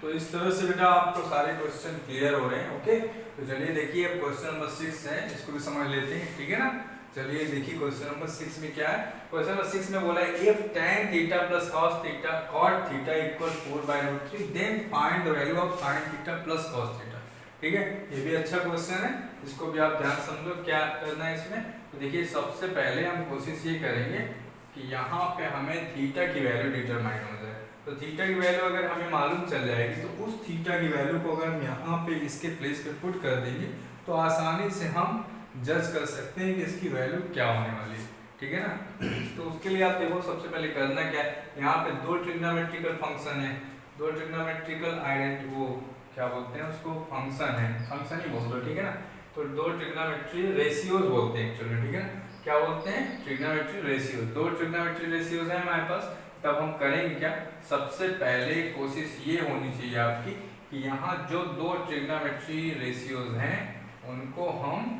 तो इस तरह से बेटा आपको सारे क्वेश्चन क्लियर हो रहे हैं। ओके, तो चलिए देखिए अब क्वेश्चन नंबर 6 है, इसको भी समझ लेते हैं। ठीक है ना, चलिए देखिए क्वेश्चन नंबर 6 में क्या है। क्वेश्चन नंबर 6 में बोला है if tan theta plus cos theta cot theta equal 4/√3 then find the value of sin theta plus cos theta. ठीक है, ये भी अच्छा क्वेश्चन है, इसको भी आप ध्यान समझो क्या करना है इसमें। तो देखिए सबसे पहले हम कोशिश ये करेंगे कि यहाँ पे हमें थीटा की वैल्यू डिटरमाइन हो जाए। तो थीटा की वैल्यू अगर हमें मालूम चल जाएगी तो उस थीटा की वैल्यू को अगर हम यहाँ पे इसके प्लेस पे पुट कर देंगे तो आसानी से हम जज कर सकते हैं कि इसकी वैल्यू क्या होने वाली है। ठीक है ना, तो उसके लिए आप देखो सबसे पहले करना क्या है, यहाँ पे दो ट्रिग्नोमेट्रिकल फंक्शन है, दो ट्रिग्नोमेट्रिकल आइडेंटिटी वो क्या बोलते हैं उसको फंक्शन है, फंक्शन ही बोल दो। ठीक है ना, तो दो ट्रिग्नोमेट्री रेशियोज बोलते हैं एक्चुअली। ठीक है ना, क्या बोलते हैं ट्रिग्नोमेट्री रेशियो, दो ट्रिग्नोमेट्री रेशियोज है हमारे पास। तब हम करेंगे क्या, सबसे पहले कोशिश ये होनी चाहिए आपकी कि यहाँ जो दो ट्रिग्नोमेट्री रेशियोज हैं उनको हम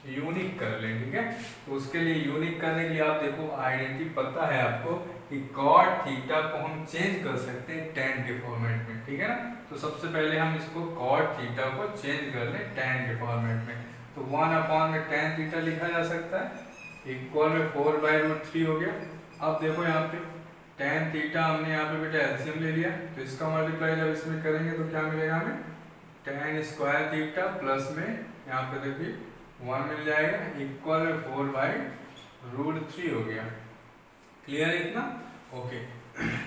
यूनिक कर लें। ठीक है, तो उसके लिए यूनिक करने के लिए आप देखो आइडेंटिटी पता है आपको कि cot थीटा को हम चेंज कर सकते हैं tan के फॉर्मेट में। ठीक है ना, तो सबसे पहले हम इसको cot थीटा को चेंज कर लें tan के फॉर्मेट में। तो 1 अपॉन में tan थीटा लिखा जा सकता है इक्वल में 4/√3 हो गया। अब देखो यहाँ पे tan थीटा हमने यहाँ पे बेटा एलसीएम ले लिया, तो इसका मल्टीप्लाई जब इसमें करेंगे तो क्या मिलेगा हमें tan स्क्वायर थीटा प्लस में यहाँ पे देखिए 1 मिल जाएगा इक्वल में 4/√3 हो गया। क्लियर है इतना। ओके,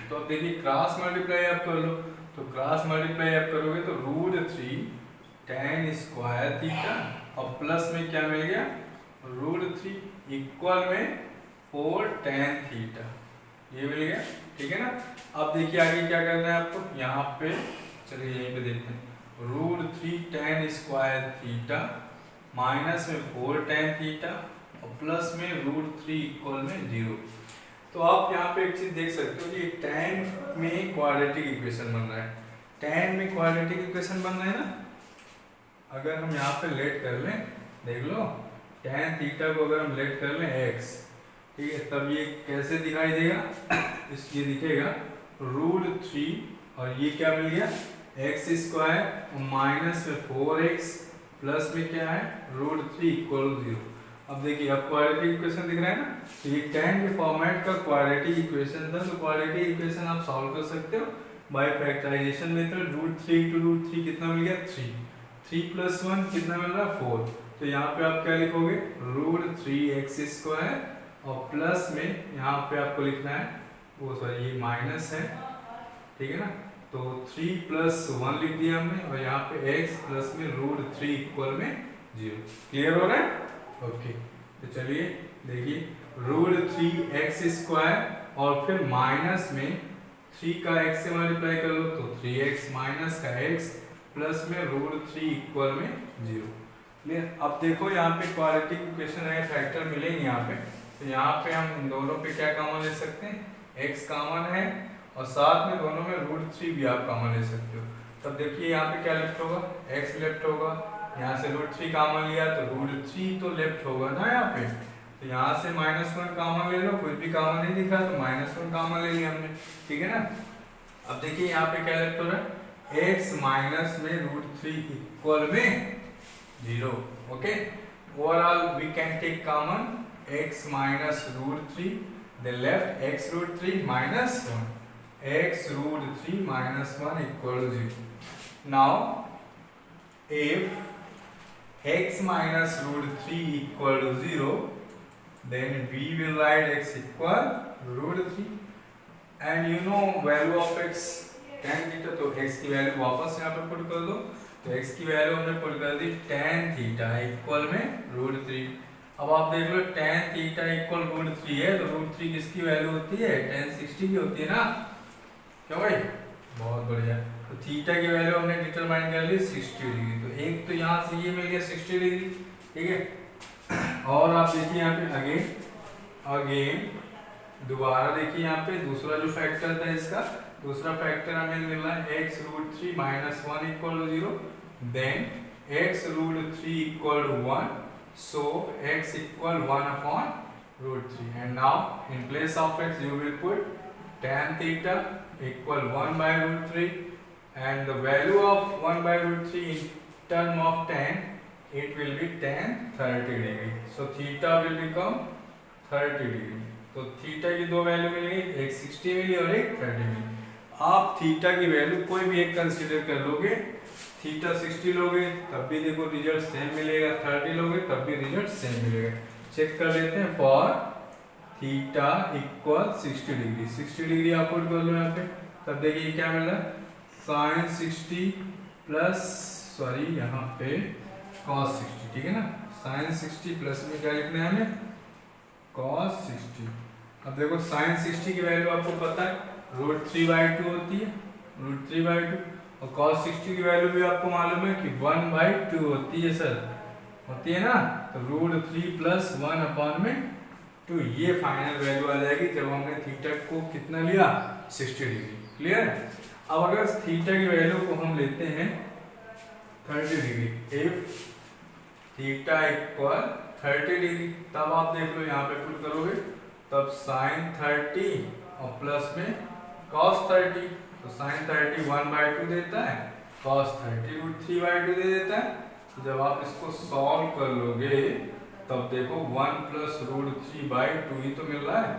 तो अब देखिए क्रॉस मल्टीप्लाई आप कर लो, तो क्रॉस मल्टीप्लाई आप करोगे तो √3 tan स्क्वायर थीटा और प्लस में क्या मिल गया √3 इक्वल में 4 tan थीटा। ये मिल गया, ठीक है ना। अब देखिए आगे क्या करना है आपको, यहाँ पे चलिए यहीं पे देखते हैं, √3 tan स्क्वायर थीटा माइनस में 4 tan थीटा और प्लस में √3 इक्वल में 0। तो आप यहाँ पे एक चीज देख सकते हो कि tan में क्वाड्रेटिक इक्वेशन बन रहा है, tan में क्वाड्रेटिक इक्वेशन बन रहा है ना। अगर हम यहाँ पे लेट कर लें, देख लो tan थीटा को अगर हम लेट कर लें x, ठीक है, तब ये कैसे दिखाई देगा ये दिखेगा √3 और ये क्या मिल गया x स्क्वायर माइनस में 4x प्लस में क्या है √3 इक्वल 0। अब देखिए अब क्वाड्रेटिक इक्वेशन दिख रहा है ना, तो ये tan के फॉर्मेट का क्वाड्रेटिक इक्वेशन था। तो क्वाड्रेटिक इक्वेशन आप सॉल्व कर सकते हो बाय फैक्टराइजेशन मेथड। √3 × √3 कितना मिल गया 3, 3 + 1 कितना मिल रहा है 4। तो यहाँ पे आप क्या लिखोगे √3x स्क्वायर और प्लस में यहाँ पे आपको लिखना है वो सॉरी ये माइनस है, ठीक है ना। तो 3 + 1 लिख दिया हमने और यहाँ पे x प्लस में √3 इक्वल में 0। क्लियर हो रहा है? ओके, तो चलिए देखिए √3x स्क्वायर और फिर माइनस में 3 का x से मल्टीप्लाई कर लो तो 3x माइनस का x प्लस में √3 इक्वल में 0। क्लियर। अब देखो यहाँ पे क्वाड्रेटिक इक्वेशन है, फैक्टर मिलेंगे यहाँ पे, तो यहाँ पे हम इन दोनों पे क्या कॉमन ले सकते हैं, x कॉमन है और साथ में दोनों में √3 भी आप कॉमन ले सकते हो। तब देखिए यहाँ पे क्या लेफ्ट होगा, x लेफ्ट होगा, यहाँ से √3 कॉमन लिया तो √3 तो लेफ्ट होगा ना यहाँ पे। तो यहाँ से -1 कॉमन ले लो, कुछ भी कॉमन नहीं दिखा तो -1 कॉमन ले लिया हमने, ठीक है ना। अब देखिए यहाँ पे क्या लेफ्ट हो रहा है, x माइनस में √3 इक्वल में 0। Okay, overall we can take common x minus √3, then left x √3 minus 1, x √3 minus 1 equal to 0. Now, if x minus √3 equal to 0, then we will write x equal √3. And you know value of x tan theta, तो x की value वापस यहाँ पे put कर दो। तो x की value हमने पुट कर दी tan थीटा इक्वल में √3। अब आप देख लो tan थीटा इक्वल √3 है तो √3 किसकी वैल्यू होती है, tan 60 की होती है ना, क्यों भाई? बहुत बढ़िया। तो थीटा की वैल्यू हमने डिटरमाइन कर ली 60 डिग्री, तो एक तो यहाँ से ये मिल गया 60 डिग्री, ठीक है। और आप देखिए यहाँ पे अगेन दोबारा देखिए यहाँ पे दूसरा जो फैक्टर था इसका, दूसरा फैक्टर हमें मिल रहा है x √3 minus 1 equal to 0, then x √3 equal to 1, so x equal 1 upon √3, and now in place of x you will put tan theta equal 1 by √3, and the value of 1 by √3 in term of tan, it will be tan 30 degree, so theta will become 30 degree। तो theta की दो value मिल गई, एक 60 मिली और एक 30 मिली। आप theta की value कोई भी एक कंसीडर कर लोगे, थीटा 60 लोगे तब भी देखो रिजल्ट सेम मिलेगा, 30 लोगे तब भी रिजल्ट सेम मिलेगा। चेक कर लेते हैं, for theta equal 60 degree, 60 degree आप पुट कर लो यहाँ पे, तब देखिए क्या मिल रहा है, sin 60 प्लस सॉरी यहाँ पे cos 60, ठीक है ना। sin 60 प्लस में क्या लिखना है हमें, cos 60। अब देखो sin 60 की वैल्यू आपको पता है √3/2 होती है, √3/2, और cos 60 की वैल्यू भी आपको मालूम है कि 1/2 होती है सर, होती है ना। तो √3 + 1/2, ये फाइनल वैल्यू आ जाएगी जब हमने थीटा को कितना लिया 60 डिग्री। क्लियर है। अब अगर थीटा की वैल्यू को हम लेते हैं 30 degree, if theta equal 30 degree, तब आप देख लो यहाँ पे पुट करोगे तब sin 30 और प्लस में cos 30, तो sin 30 1/2 देता है, cos 30 √3/2 दे देता है। तो जब आप इसको सॉल्व कर लोगे तब देखो 1 + √3/2 ही तो मिल रहा है,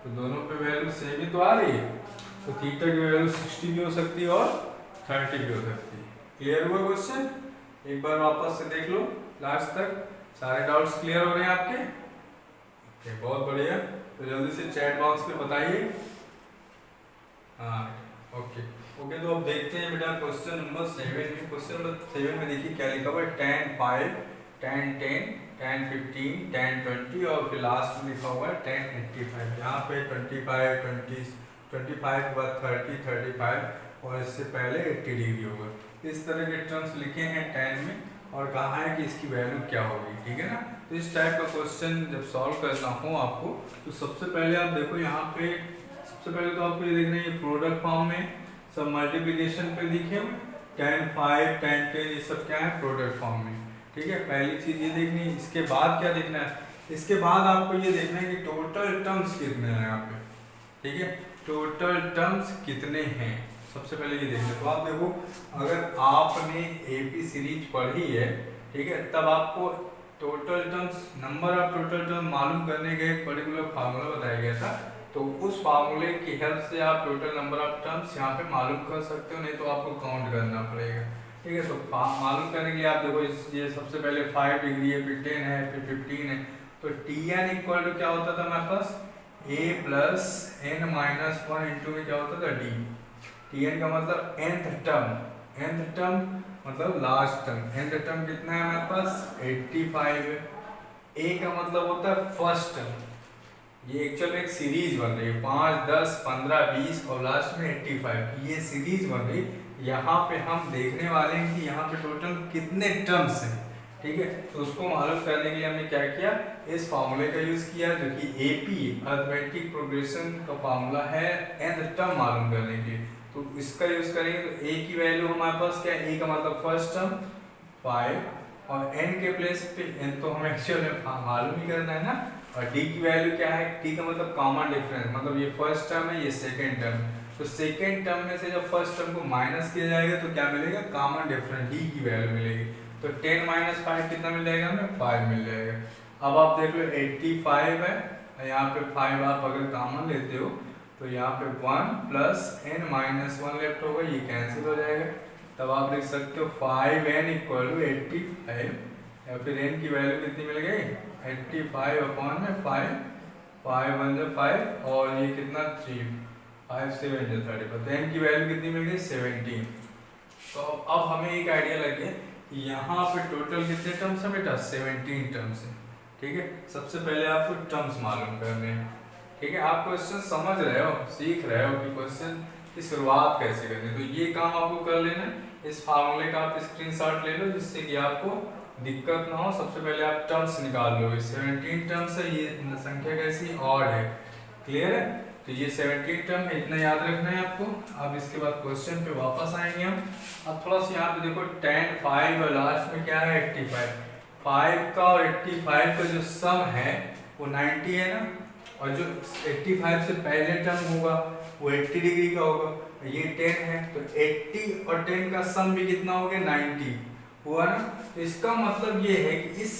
तो दोनों पे वैल्यू सेम ही तो आ रही है। तो थीटा की वैल्यू 60 भी हो सकती है और 30 भी हो सकती है। क्लियर हुआ क्वेश्चन? एक बार वापस से देख लो लास्ट तक, सारे डाउट्स क्लियर हो रहे हैं आपके? ओके, बहुत बढ़िया। तो जल्दी से चैट बॉक्स पे बताइए। हाँ ओके, तो अब देखते हैं बेटा क्वेश्चन नंबर 7 में। क्वेश्चन नंबर 7 में देखिए क्या लिखा हुआ है, tan 5 tan 10 10 15 10 20 और फिर लास्ट में लिखा हुआ है 10 85। यहाँ पे 25 20 25 के बाद 30 35 और इससे पहले 80 डिग्री होगा। इस तरह के टर्म्स लिखे हैं 10 में और कहा है कि इसकी वैल्यू क्या होगी, ठीक है ना। तो इस टाइप का क्वेश्चन जब सॉल्व करना हो आपको तो सबसे पहले आप देखो यहाँ पे, सबसे पहले तो आपको ये देखना है प्रोडक्ट फॉर्म में सब मल्टीप्लिकेशन पे दिखे 10 5 10 10 ये सब क्या है प्रोडक्ट फॉर्म में, ठीक है। पहली चीज ये देखनी है। इसके बाद क्या देखना है, इसके बाद आपको ये देखना है कि टोटल टर्म्स कितने हैं यहाँ पे, ठीक है, टोटल टर्म्स कितने हैं सबसे पहले ये देखना है। तो आप देखो अगर आपने एपी सीरीज पढ़ी है, ठीक है, तब आपको total terms number of total term मालूम करने का एक पर्टिकुलर फार्मूला बताया गया था। तो उस फार्मूले की हेल्प से आप टोटल नंबर ऑफ टर्म्स यहाँ पे मालूम कर सकते हो, नहीं तो आपको काउंट करना पड़ेगा, ठीक है। तो मालूम करने के लिए आप देखो ये सबसे पहले 5 डिग्री है, फिर 10 है, फिर 15 है। तो Tn इक्वल टू क्या होता था हमारे पास a plus n minus 1 into में क्या होता था d। Tn का मतलब nth टर्म मतलब लास्ट टर्म। nth टर्म कितना है हमारे पास 85 है। a का मतलब होता है फर्स्ट टर्म। ये एक्चुअल में एक सीरीज बन रही है 5 10 15 20 और लास्ट में 85, ये सीरीज बन रही। यहाँ पे हम देखने वाले हैं कि यहाँ पे टोटल कितने टर्म्स हैं, ठीक है। तो उसको मालूम करने के लिए हमने क्या किया, इस फार्मूले का यूज किया जो कि एपी अरिथमेटिक प्रोग्रेशन का फार्मूला है nth टर्म मालूम करने के लिए। तो इसका यूज करेंगे तो a की वैल्यू हमारे पास क्या है, a का मतलब फर्स्ट टर्म 5 और n के प्लेस पे n तो हमें एक्चुअल में मालूम ही करना है ना। और d की वैल्यू क्या है, d का मतलब कॉमन डिफरेंस, मतलब ये फर्स्ट टर्म है ये सेकंड टर्म। तो सेकंड टर्म में से जब फर्स्ट टर्म को माइनस किया जाएगा तो क्या मिलेगा, कॉमन डिफरेंस d की वैल्यू मिलेगी। तो 10 माइनस 5 कितना मिल जाएगा हमें, 5 मिल जाएगा। अब आप देख लो 85 है, यहाँ पे 5 आप अगर कॉमन लेते हो तो यहाँ पे 1 प्लस n माइनस 1 लेफ्ट होगा, ये कैंसिल हो जाएगा। तब आप लिख सकते हो 5n इक्वल टू 85 या फिर n की वैल्यू कितनी मिल गई 85 अपॉन में 5 5 1 5 और ये कितना 3 5 7 35। तो n की वैल्यू कितनी मिल गई 17। तो अब हमें एक आइडिया लग गया कि यहाँ पे टोटल कितने टर्म्स है बेटा 17 टर्म्स है, ठीक है। सबसे पहले आपको टर्म्स मालूम करने हैं, ठीक है। आप क्वेश्चन समझ रहे हो, सीख रहे हो कि क्वेश्चन की शुरुआत कैसे करनी है। तो ये काम आपको कर लेना है, इस फार्मूले का आप स्क्रीनशॉट ले लो जिससे कि आपको दिक्कत ना हो। सबसे पहले आप टर्म्स निकाल लो, 17 टर्म्स है, ये संख्या कैसी ऑड है, क्लियर है। तो ये 17 टर्म है, इतना याद रखना है आपको। अब इसके बाद क्वेश्चन पे वापस आएंगे हम। अब थोड़ा सा यहाँ पे देखो 10 5 और लास्ट में क्या है 85। 5 का और 85 का जो सम है वो 90 है ना, और जो 85 से पहले टर्म होगा वो 80 डिग्री का होगा, ये 10 है। तो 80 और 10 का सम भी कितना हो गया 90 हुआ ना। तो इसका मतलब ये है कि इस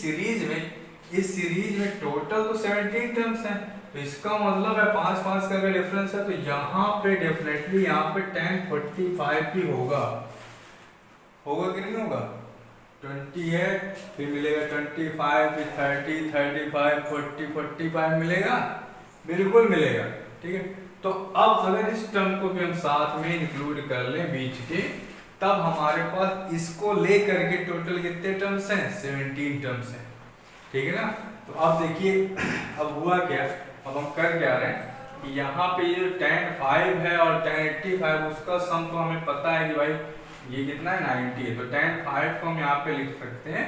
सीरीज में टोटल तो 17 टर्म्स हैं। तो इसका मतलब है 5 5 का अगर डिफरेंस है तो यहाँ पे डेफिनेटली यहाँ पे 10 45 भी होगा कि नहीं होगा। 20 है, फिर मिलेगा 25, फिर 30 35 40 45 मिलेगा, बिल्कुल मिलेगा, ठीक है। तो अब अगर इस टर्म को भी हम साथ में इंक्लूड कर लें बीच के, तब हमारे पास इसको लेकर के टोटल कितने टर्म्स हैं 17 टर्म्स हैं, ठीक है ना। तो अब देखिए अब हुआ क्या, अब हम कर क्या रहे हैं कि यहाँ पे ये 10 5 है और 10 85 उसका सम तो हमें पता है कि भाई ये कितना है 90 है। तो 10 5 को हम यहाँ पे लिख सकते हैं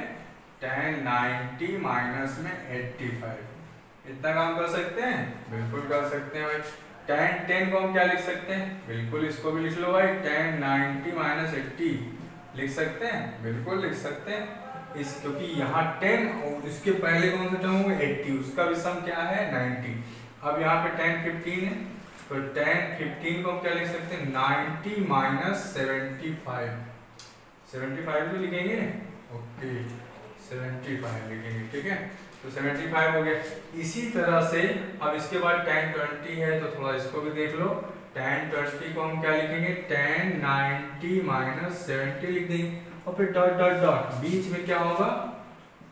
10 90 माइनस में 85। इतना काम कर सकते हैं, बिल्कुल कर सकते हैं भाई। 10 10 को हम क्या लिख सकते हैं, बिल्कुल इसको भी लिख लो भाई 10 90 माइनस 80 लिख सकते हैं, बिल्कुल लिख सकते हैं इस, क्योंकि यहाँ 10 और इसके पहले कौन सा टर्म होगा 80, उसका भी सम क्या है 90। अब यहाँ पे 10 15 है तो 10 15 को हम क्या लिख सकते हैं 90 माइनस 75 75 भी लिखेंगे, ओके 75 लिखेंगे, ठीक है। तो 75 हो गया। इसी तरह से अब इसके बाद 10 20 है तो थोड़ा इसको भी देख लो। 10 20 को हम क्या लिखेंगे 10 90 माइनस 70 लिख देंगे और फिर डॉट डॉट डॉट बीच में क्या होगा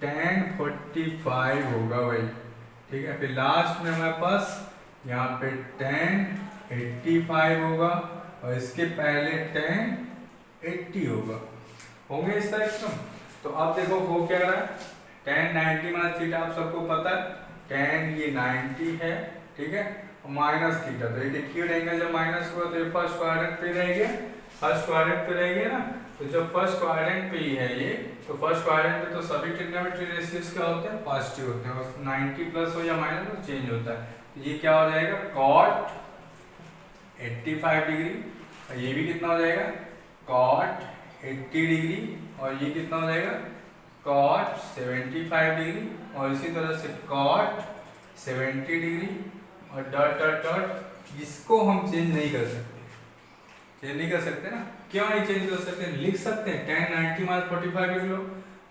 10 45 होगा भाई, ठीक है। फिर लास्ट में हमारे पास यहाँ पे 10 85 होगा और इसके पहले 10 80 होगा, होंगे इस तरह। तो अब देखो हो क्या रहा है tan 90 माइनस थीटा आप सबको पता है, tan ये 90 है, ठीक है, माइनस थीटा, तो एक एक्यूट एंगल जब माइनस हुआ तो ये फर्स्ट क्वाड्रेंट पे रह गया, फर्स्ट क्वाड्रेंट पे रह गया ना। तो जब फर्स्ट क्वाड्रेंट पे ही है ये, तो फर्स्ट क्वाड्रेंट पे तो सभी ट्रिग्नोमेट्री रेशियोज क्या होते हैं, पॉजिटिव होते हैं, और 90 प्लस हो या माइनस हो चेंज होता है। तो ये क्या हो जाएगा, cot 85 डिग्री, और ये भी कितना हो जाएगा, cot 80 डिग्री, और ये कितना हो जाएगा, cot 75 डिग्री, और इसी तरह से cot 70 डिग्री, और डॉट डॉट डॉट। इसको हम चेंज नहीं कर सकते, चेंज नहीं कर सकते ना, क्यों नहीं चेंज कर सकते, लिख सकते हैं tan 90 माइनस 45 लिख लो,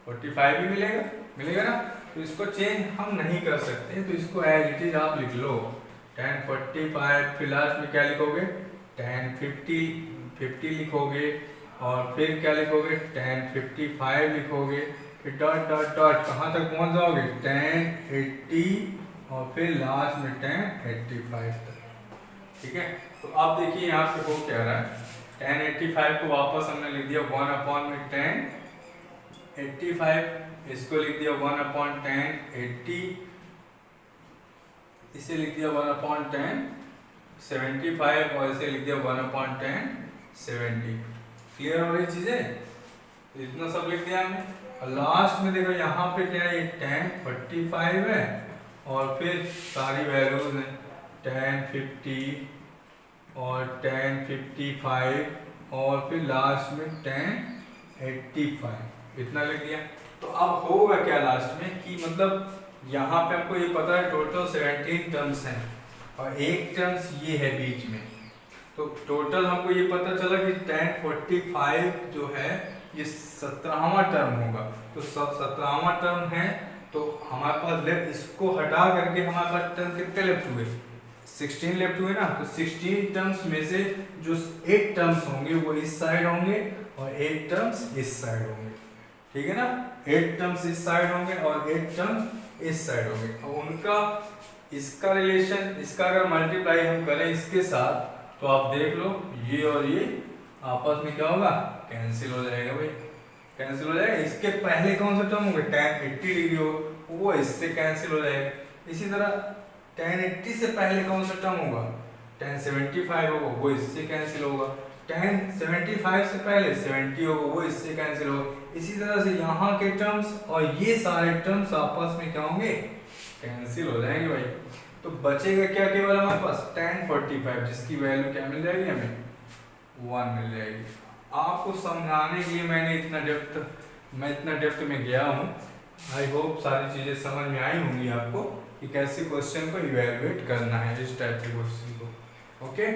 45 भी मिलेगा, मिलेगा ना। तो इसको चेंज हम नहीं कर सकते, तो इसको एज इट इज आप लिख लो, tan 45, फिर लास्ट में क्या लिखोगे, tan 50 लिखोगे, और फिर क्या लिखोगे, tan 55 लिखोगे, फिर डॉट डॉट डॉट कहाँ तक पहुँच जाओगे, tan 80, और फिर लास्ट में tan 85 तक, ठीक है। तो अब देखिए यहाँ पे हो क्या रहा है, tan 85 को वापस हमने लिख दिया 1/tan 85, इसको लिख दिया 1/tan 80, इसे लिख दिया 1/tan 75, और इसे लिख दिया 1/tan 70। क्लियर हो रही चीजें, तो इतना सब लिख दिया हमने। और लास्ट में देखो यहाँ पे क्या है, tan 45 है, और फिर सारी वैल्यूज हैं, tan 50 और tan 55, और फिर लास्ट में tan 85, इतना लिख दिया। तो अब होगा क्या लास्ट में कि मतलब यहाँ पे आपको ये पता है टोटल 17 टर्म्स हैं, और एक टर्म्स ये है बीच में, तो टोटल हमको ये पता चला कि tan 45 जो है ये 17वां टर्म होगा। तो 17वां टर्म है, तो हमारे पास लेफ्ट, इसको हटा करके हमारे पास टर्म कितने लेफ्ट हुए, 16 लेफ्ट हुए ना। तो 16 टर्म्स में से जो 8 टर्म्स होंगे वो इस साइड होंगे, और 8 टर्म्स इस साइड होंगे, ठीक है ना, 8 टर्म्स इस साइड होंगे और 8 टर्म्स इस साइड होंगे। और उनका इसका रिलेशन, इसका अगर मल्टीप्लाई हम करें इसके साथ, तो आप देख लो ये और ये आपस में क्या होगा, कैंसिल हो जाएगा भाई, कैंसिल हो जाएगा। इसके पहले कौन सा टर्म होगा, tan 80 डिग्री हो, वो इससे कैंसिल हो जाएगा। इसी तरह tan 80 से पहले कौन सा टर्म होगा, tan 75 होगा, वो इससे कैंसिल होगा। tan 75 से पहले 70 होगा, वो इससे कैंसिल होगा। इसी तरह से यहाँ के टर्म्स और ये सारे टर्म्स आपस में क्या होंगे, कैंसिल हो जाएंगे भाई। तो बचेगा क्या केवल हमारे पास, tan 45, जिसकी वैल्यू क्या मिल जाएगी हमें, 1 मिल जाएगी। आपको समझाने के लिए मैं इतना डेप्थ में गया हूँ। आई होप सारी चीजें समझ में आई होंगी आपको कि कैसे क्वेश्चन को इवैल्यूएट करना है, इस टाइप के क्वेश्चन को। ओके,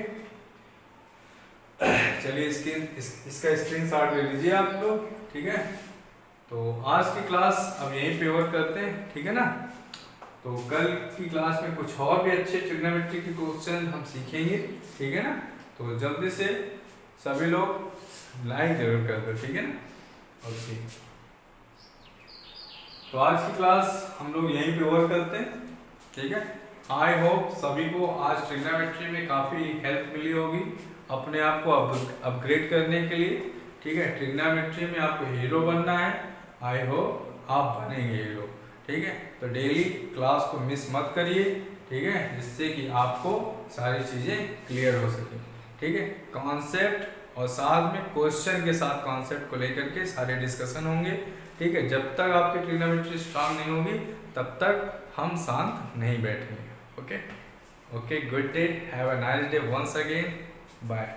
चलिए इसका स्क्रीनशॉट ले लीजिए आप लोग, ठीक है। तो आज की क्लास अब यहीं पे ओवर करते हैं, ठीक है ना। तो कल की क्लास में कुछ और भी अच्छे ट्रिग्नोमेट्री के क्वेश्चन हम सीखेंगे, ठीक है ना। तो जल्दी से सभी लोग लाइक जरूर कर दो, ठीक है ना। ओके, तो आज की क्लास हम लोग यहीं पे ओवर करते हैं, ठीक है। आई होप सभी को आज ट्रिग्नोमेट्री में काफ़ी हेल्प मिली होगी अपने आप को अपग्रेड करने के लिए, ठीक है। ट्रिग्नोमेट्री में आपको हीरो बनना है, आई होप आप बनेंगे हीरो, ठीक है। तो डेली क्लास को मिस मत करिए, ठीक है, जिससे कि आपको सारी चीज़ें क्लियर हो सके, ठीक है। कॉन्सेप्ट और साथ में क्वेश्चन के साथ कॉन्सेप्ट को लेकर के सारे डिस्कशन होंगे, ठीक है। जब तक आपकी ट्रिग्नोमेट्री स्ट्रांग नहीं होगी तब तक हम शांत नहीं बैठेंगे। Okay, good day, have a nice day once again, bye.